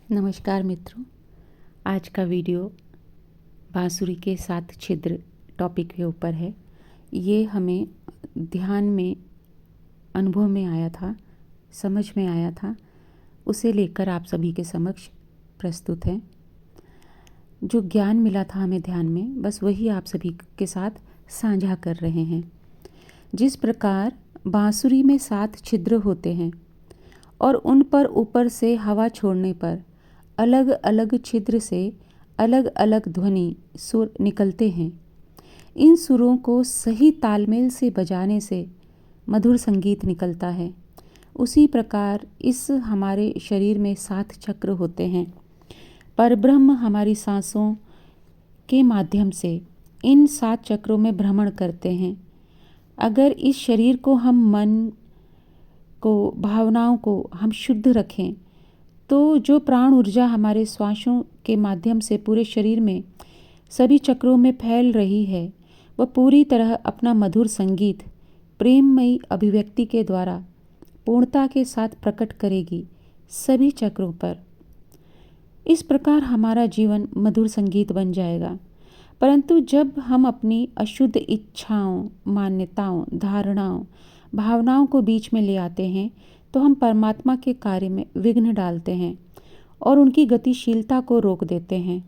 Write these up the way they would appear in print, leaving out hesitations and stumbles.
नमस्कार मित्रों, आज का वीडियो बांसुरी के 7 छिद्र टॉपिक के ऊपर है। ये हमें ध्यान में अनुभव में आया था, समझ में आया था, उसे लेकर आप सभी के समक्ष प्रस्तुत है। जो ज्ञान मिला था हमें ध्यान में, बस वही आप सभी के साथ साझा कर रहे हैं। जिस प्रकार बांसुरी में 7 छिद्र होते हैं और उन पर ऊपर से हवा छोड़ने पर अलग अलग छिद्र से अलग अलग ध्वनि सुर निकलते हैं। इन सुरों को सही तालमेल से बजाने से मधुर संगीत निकलता है। उसी प्रकार इस हमारे शरीर में 7 चक्र होते हैं। परब्रह्म हमारी सांसों के माध्यम से इन 7 चक्रों में भ्रमण करते हैं। अगर इस शरीर को हम मन को, भावनाओं को हम शुद्ध रखें तो जो प्राण ऊर्जा हमारे श्वासों के माध्यम से पूरे शरीर में सभी चक्रों में फैल रही है, वह पूरी तरह अपना मधुर संगीत प्रेममयी अभिव्यक्ति के द्वारा पूर्णता के साथ प्रकट करेगी सभी चक्रों पर। इस प्रकार हमारा जीवन मधुर संगीत बन जाएगा। परंतु जब हम अपनी अशुद्ध इच्छाओं, मान्यताओं, धारणाओं, भावनाओं को बीच में ले आते हैं तो हम परमात्मा के कार्य में विघ्न डालते हैं और उनकी गतिशीलता को रोक देते हैं।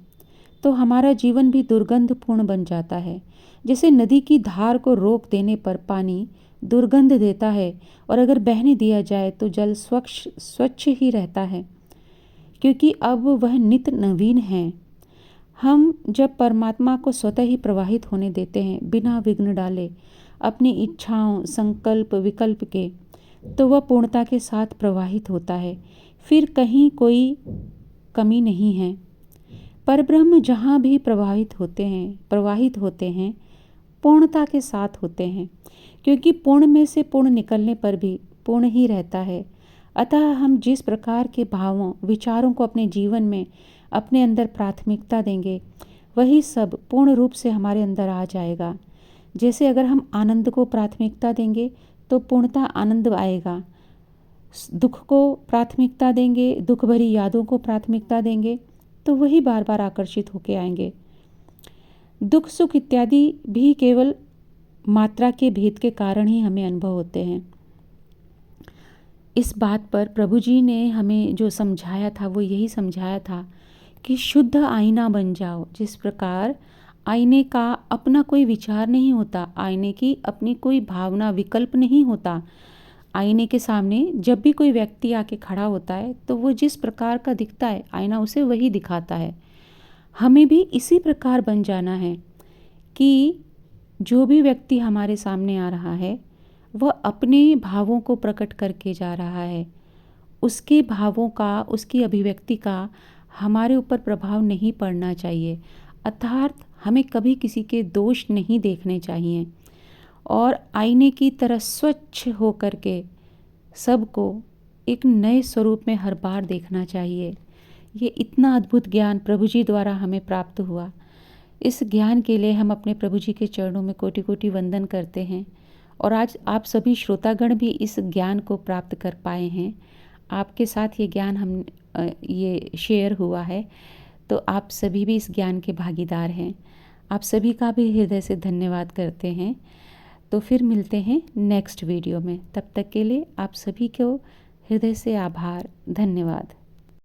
तो हमारा जीवन भी दुर्गंधपूर्ण बन जाता है। जैसे नदी की धार को रोक देने पर पानी दुर्गंध देता है और अगर बहने दिया जाए तो जल स्वच्छ ही रहता है, क्योंकि अब वह नित नवीन है। हम जब परमात्मा को स्वतः ही प्रवाहित होने देते हैं बिना विघ्न डाले अपनी इच्छाओं, संकल्प, विकल्प के, तो वह पूर्णता के साथ प्रवाहित होता है। फिर कहीं कोई कमी नहीं है। परब्रह्म जहाँ भी प्रवाहित होते हैं पूर्णता के साथ होते हैं, क्योंकि पूर्ण में से पूर्ण निकलने पर भी पूर्ण ही रहता है। अतः हम जिस प्रकार के भावों, विचारों को अपने जीवन में अपने अंदर प्राथमिकता देंगे, वही सब पूर्ण रूप से हमारे अंदर आ जाएगा। जैसे अगर हम आनंद को प्राथमिकता देंगे तो पूर्णता आनंद आएगा। दुख को प्राथमिकता देंगे, दुख भरी यादों को प्राथमिकता देंगे तो वही बार बार आकर्षित होके आएंगे। दुख, सुख इत्यादि भी केवल मात्रा के भेद के कारण ही हमें अनुभव होते हैं। इस बात पर प्रभु जी ने हमें जो समझाया था वो यही समझाया था कि शुद्ध आईना बन जाओ। जिस प्रकार आईने का अपना कोई विचार नहीं होता, आईने की अपनी कोई भावना, विकल्प नहीं होता। आईने के सामने जब भी कोई व्यक्ति आके खड़ा होता है तो वो जिस प्रकार का दिखता है आईना उसे वही दिखाता है। हमें भी इसी प्रकार बन जाना है कि जो भी व्यक्ति हमारे सामने आ रहा है वह अपने भावों को प्रकट करके जा रहा है। उसके भावों का, उसकी अभिव्यक्ति का हमारे ऊपर प्रभाव नहीं पड़ना चाहिए। अर्थात हमें कभी किसी के दोष नहीं देखने चाहिए और आईने की तरह स्वच्छ हो करके सबको एक नए स्वरूप में हर बार देखना चाहिए। ये इतना अद्भुत ज्ञान प्रभु जी द्वारा हमें प्राप्त हुआ। इस ज्ञान के लिए हम अपने प्रभु जी के चरणों में कोटि कोटि वंदन करते हैं। और आज आप सभी श्रोतागण भी इस ज्ञान को प्राप्त कर पाए हैं। आपके साथ ये ज्ञान ये शेयर हुआ है, तो आप सभी भी इस ज्ञान के भागीदार हैं। आप सभी का भी हृदय से धन्यवाद करते हैं। तो फिर मिलते हैं नेक्स्ट वीडियो में। तब तक के लिए आप सभी को हृदय से आभार, धन्यवाद।